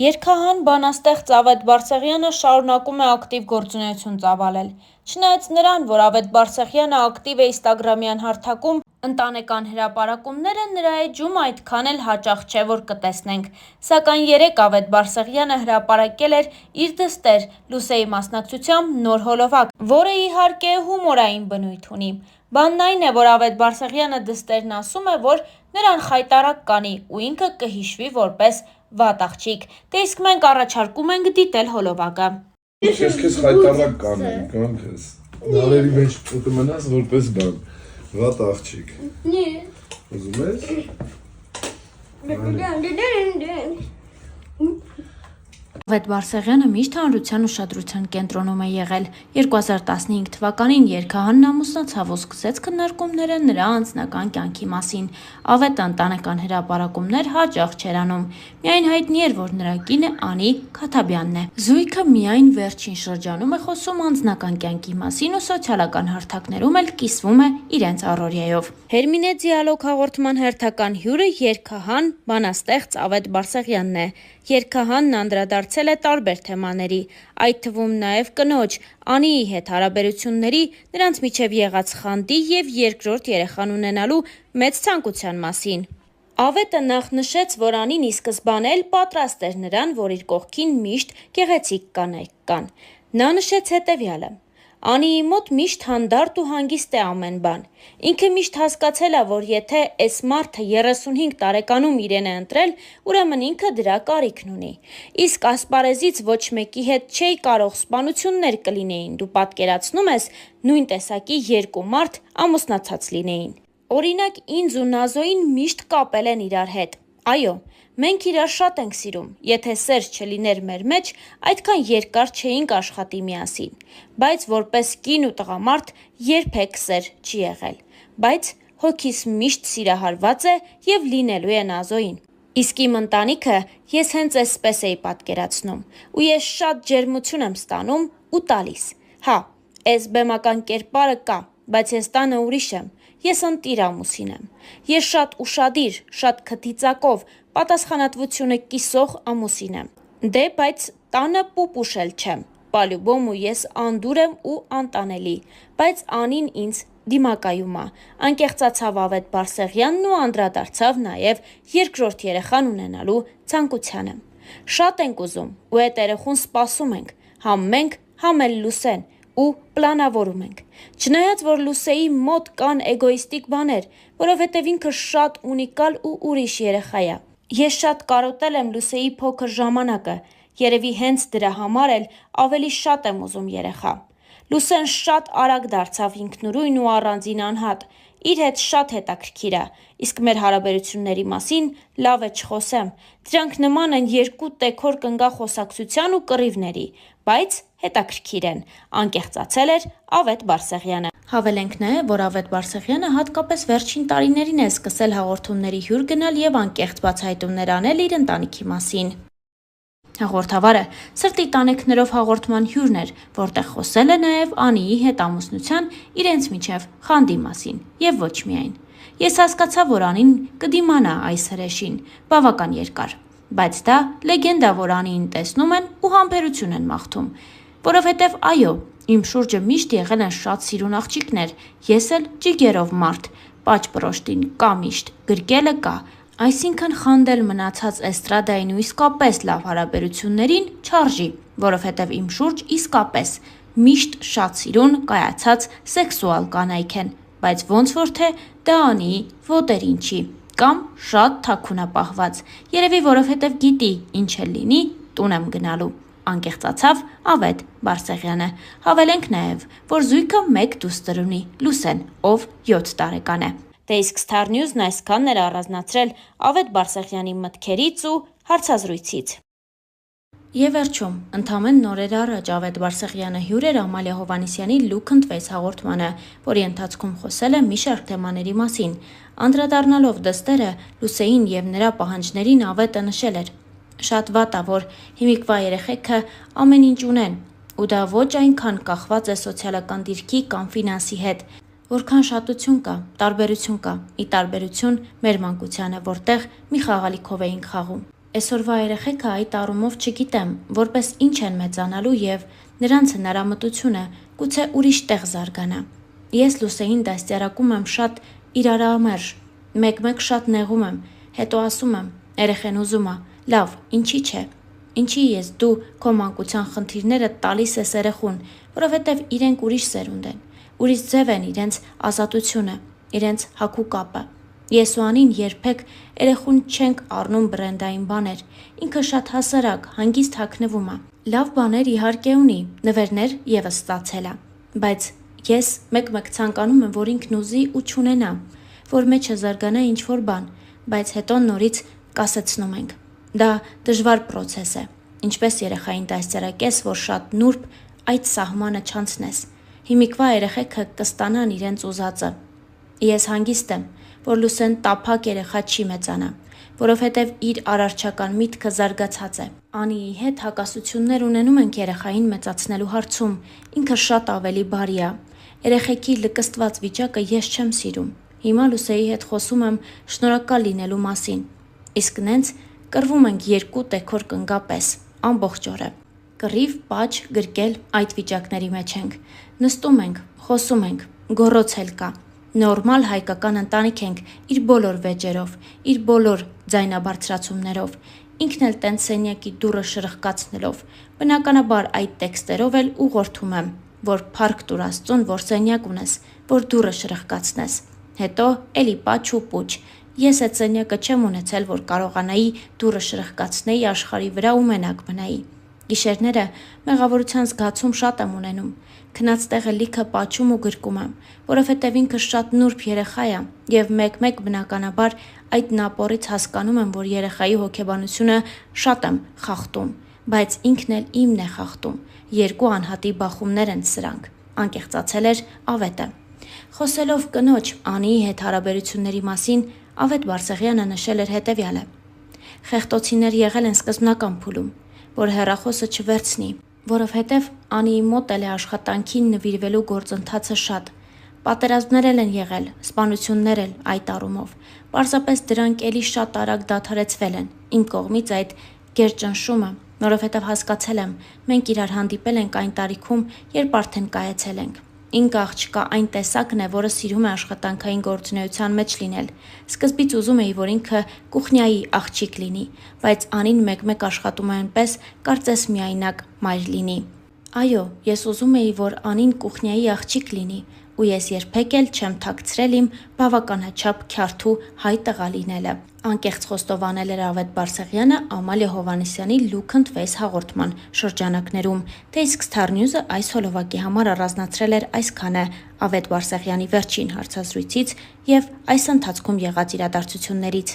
Երգահան բանաստեղծ Ավետ Բարսեղյանը շարունակում է ակտիվ գործունեություն ծավալել։ Չնայած նրան, որ Ավետ Բարսեղյանը ակտիվ է ինստագրամյան հարթակում, ընտանեկան հրապարակումները նրա էջում այդքան էլ հաճախ չէ, որ կտեսնենք։ Սակայն երեկ Ավետ Բարսեղյանը հրապարակել էր իր դստեր Լուսեի մասնակցությամբ նոր հոլովակ, որը իհարկե հումորային բնույթ ունի։ Բանն այն է, որ Ավետ Բարսեղյանը դստերն ասում է, որ նրան խայտառակ կանի ու ինքը կհիշվի որպես վատ աղջիկ, դե իսկ մենք առաջարկում ենք դիտել հոլովակը։ Քեզ խայտառակ կանեն, կան քեզ։ Նարերի մեջ մնաս որպես բան, վատ աղջիկ։ Ուզում ես։ Ավետ Բարսեղյանը միշտ հանրության ուշադրության կենտրոնում է եղել։ 2015 թվականին երգահանն ամուսնացավ ու սկսեց քննարկումները նրա անձնական կյանքի մասին։ Ավետը ընտանեկան հրապարակումներ հաճախ չէր անում։ Միայն հայտնի էր, որ նրա կինը Անի Քաթաբյանն է։ Զույգը միայն վերջին շրջանում է խոսում անձնական կյանքի մասին ու սոցիալական հարթակներում էլ կիսվում է իրենց առօրյայով։ Հերմինե Դիալոգ հաղորդման հերթական հյուրը երգահան, բանաստեղծ Ավետ Բարսեղյանն է։ Երգահանն անդրադարձել է տարբեր թեմաների, այդ թվում նաև կնոջ Անիի հետ հարաբերությունների, նրանց միջև եղած խանդի և երկրորդ երեխան ունենալու մեծ ցանկության մասին։ Ավետը նախ նշեց, որ Անին ի սկզբանե էլ պատրաստ էր նրան, որ իր կողքին միշտ գեղեցիկ կանայք կան։ Նա նշեց հետևյալը. Անիի մոտ միշտ հանդարտ ու հանգիստ է ամեն բան։ Ինքը միշտ հասկացել է, որ եթե էս մարդը 35 տարեկանում իրեն է ընտրել, ուրեմն ինքը դրա կարիքն ունի։ Իսկ ասպարեզից ոչ մեկի հետ չէի կարող սպանություններ կլինեին, դու պատկերացնում ես, նույն տեսակի երկու մարդ ամուսնացած լինեին։ Օրինակ ինձ ու Նազոյին միշտ կապել են իրար հետ։ Այո, մենք իրար շատ ենք սիրում, եթե սեր չլիներ մեր մեջ, այդքան երկար չէինք աշխատի միասին, բայց որպես կին ու տղամարդ երբեք սեր չի եղել, բայց հոգիս միշտ սիրահարված է և լինելու է Նազոյին։ Իսկ իմ ընտանիքը ես հենց էսպես էի պատկերացնում, ու ես շատ ջերմություն եմ ստանում ու տալիս։ Հա, էս բեմական կերպարը կա, բայց ես տանը ուրիշ եմ, ես ընտիր ամուսին եմ։ Ես շատ ուշադիր, շատ քթիծակով, պատասխանատվությունը կիսող ամուսին եմ։ Դե, բայց տանը պուպուշ էլ չեմ, պալյուբոմու ես անդուր եմ ու անտանելի, բայց Անին ինձ դիմակայում է, անկեղծացավ Ավետ Բարսեղյանն ու անդրադարձավ նաև երկրորդ երեխան ունենալու ցանկությանը։ Շատ ենք ուզում ու էդ երեխուն սպասում ենք, համ մենք, համ էլ Լուսեն, ու պլանավորում ենք։ Չնայած, որ Լուսեի մոտ կան էգոիստիկ բաներ, որովհետև ինքը շատ ունիկալ ու ուրիշ երեխա է։ Ես շատ կարոտել եմ Լուսեի փոքր ժամանակը, երևի հենց դրա համար էլ ավելի շատ եմ ուզում երեխա։ Լուսեն շատ արագ դարձավ ինքնուրույն ու առանձին անհատ, իր հետ շատ հետաքրքիր է, իսկ մեր հարաբերությունների մասին լավ է չխոսեմ, դրանք նման են երկու տեքոր կնգա խոսակցության ու կռիվների, բայց հետաքրքիր են, անկեղծացել էր Ավետ Բարսեղյանը։ Հավելենք նաև, որ Ավետ Բարսեղյանը հատկապես վերջին տարիներին է սկսել հաղորդումների հյուր գնալ և անկեղծ բացահայտումներ անել իր ընտանիքի մասին։ Հաղորդավարը սրտի տանեքներով հաղորդման հյուրն էր, որտեղ խոսել է նաև Անիի հետ ամուսնության իրենց միջև խանդի մասին և ոչ միայն։ Ես հասկացա, որ Անին կդիմանա այս հրեշին, բավական երկար, բայց դա լեգենդա, որ Անիին տեսնում են ու համբերություն են մաղթում, որովհետև այո, իմ շուրջը միշտ եղել են շատ սիրուն աղջիկներ, ես էլ ջիգերով մարդ, պաճ-պրոշտին կա միշտ, գրկելը կա, այսինքն խանդել մնացած էստրադային ու իսկապես լավ հարաբերություններին չարժի, որովհետև իմ շուրջ իսկապես միշտ շատ սիրուն, կայացած սեքսուալ կանայք են, բայց ոնց որ թե դա Անիի ոտերին չի, կամ շատ թաքունապահված, երևի որովհետև գիտի ինչ էլ լինի, տուն եմ գնալու, անկեղծացավ Ավետ Բարսեղյանը։ Հավելենք նաև, որ զույգը մեկ դուստր ունի, Լուսեն, ով 7 տարեկան է։ Դե իսկ Star News-ն այսքանն էր առանձնացրել Ավետ Բարսեղյանի մտքերից ու հարցազրույցից։ Եվ վերջում, ընդամենը նորեր առաջ Ավետ Բարսեղյանը հյուր էր Ամալիա Հովհաննիսյանի «Լուք ընտրվեց» հաղորդմանը, որի ընթացքում խոսել է մի շարք թեմաների մասին։ Անդրադառնալով դստերը, Լուսեին և նրա պահանջներին Ավետը նշել էր. Շատ վատ է, որ հիմիկվա երեխեքը ամեն ինչ ունեն, ու դա ոչ այնքան կախված է սոցիալական դիրքի կամ ֆինանսի հետ, որքան շատություն կա, տարբերություն կա, ի տարբերություն մեր մանկությանը, որտեղ մի խաղալիքով էինք խաղում։ Այսօրվա երեխեքը այդ առումով չգիտեմ, որպես ինչ են մեծանալու եւ նրանց հնարամտությունը գուցե ուրիշ տեղ զարգանա։ Ես Լուսեին դաստիարակում եմ շատ իրարամերժ, մեկ-մեկ շատ նեղում եմ, հետո ասում եմ, երեխեն ուզում է, լավ, ինչի՞ չէ։ Ինչի ես դու քո մանկության խնդիրները տալիս ես երեխուն, որովհետև իրենք ուրիշ սերունդ են, ուրիշ ձև են իրենց ազատությունը, իրենց հագու կապը։ Ես ու Անին երբեք երեխուն չենք առնում բրենդային բաներ, ինքը շատ հասարակ, հանգիստ հագնվում է։ Լավ բաներ իհարկե ունի, նվերներ եւս ստացել է, բայց ես մեկ-մեկ ցանկանում եմ, որ ինքն ուզի ու չունենա, որ մեջը զարգանա ինչ-որ բան, բայց հետո նորից կասեցնում ենք։ Դա դժվար պրոցես է, ինչպես երեխային դաստիարակես, որ շատ նուրբ այդ սահմանը չանցնես։ Հիմիկվա երեխեքը կստանան իրենց ուզածը։ Ես հանգիստ եմ, որ Լուսեն տափակ երեխա չի մեծանա, որովհետև իր արարչական միտքը զարգացած է։ Անիի հետ հակասություններ ունենում ենք երեխային մեծացնելու հարցում, ինքը շատ ավելի բարի է։ Երեխեքի լկստված վիճակը ես չեմ սիրում։ Հիմա Լուսեի հետ խոսում եմ շնորհակալ լինելու մասին, իսկ նենց կռվում ենք երկու տեքոր կնգապես, ամբողջ օրը։ Կռիվ, պաճ, գրկել այդ վիճակների մեջ ենք։ Նստում ենք, խոսում ենք, գոռոցել կա։ Նորմալ հայկական ընտանիք ենք իր բոլոր վեճերով, իր բոլոր ձայնաբարձրացումներով, ինքն էլ տենց սենյակի դուռը շրխկացնելով, բնականաբար այդ տեքստերով էլ ուղղորդում եմ, որ փառք տուր Աստծուն, որ սենյակ ունես, որ դուռը շրխկացնես, հետո էլի պաչ ու պուչ, ես այդ սենյակը չեմ ունեցել, որ կարողանայի դուռը շրխկացնեի աշխարհի վրա ու մենակ մնայի, գիշերները մեղավորության զգացում շատ եմ ունենում, քնած տեղը լիքը պաչում ու գրկում եմ, որովհետև ինքը շատ նուրբ երեխա է եւ մեկ-մեկ բնականաբար այդ նապորից հասկանում եմ, որ երեխայի հոգեբանությունը շատ եմ խախտում, բայց ինքն էլ իմն է խախտում, երկու անհատի բախումներ են սրանք, անկեղծացել էր Ավետը։ Խոսելով կնոջ Անիի հետ հարաբերությունների մասին, Ավետ Բարսեղյանը նշել էր հետևյալը. խեղտոցիներ եղել են սկզբնական փուլում, որ հեռախոսը չվերցնի, որովհետև Անիի մոտ էլ է աշխատանքին նվիրվելու գործընթացը շատ։ Պատերազմներ են եղել, սպանություններ էլ այդ առումով։ Պարզապես դրանք էլի շատ արագ դադարեցվել են։ Իմ կողմից այդ գերճնշումը, որովհետև հասկացել եմ, մենք իրար հանդիպել ենք այն տարիքում, երբ արդեն կայացել ենք։ Ինքը աղջկա այն տեսակն է, որը սիրում է աշխատանքային գործունեության մեջ լինել։ Սկզբից ուզում էի, որ ինքը կուխնյայի աղջիկ լինի, բայց Անին մեկ-մեկ աշխատում է այնպես, կարծես միայնակ մայր լինի։ Այո, ես ուզում էի, որ Անին կուխնյայի աղջիկ լինի, ու ես երբեք էլ չեմ թաքցրել իմ բավականաչափ քյարթու հայ տղա լինելը։ Անկեղծ խոստովանել էր Ավետ Բարսեղյանը Ամալիա Հովհաննիսյանի Look and Face հաղորդման շրջանակներում, թե իսկ Star News-ը այս հոլովակի համար առանձնացրել էր այսքանը Ավետ Բարսեղյանի վերջին հարցազրույցից եւ այս ընթացքում եղած իրադարձություններից։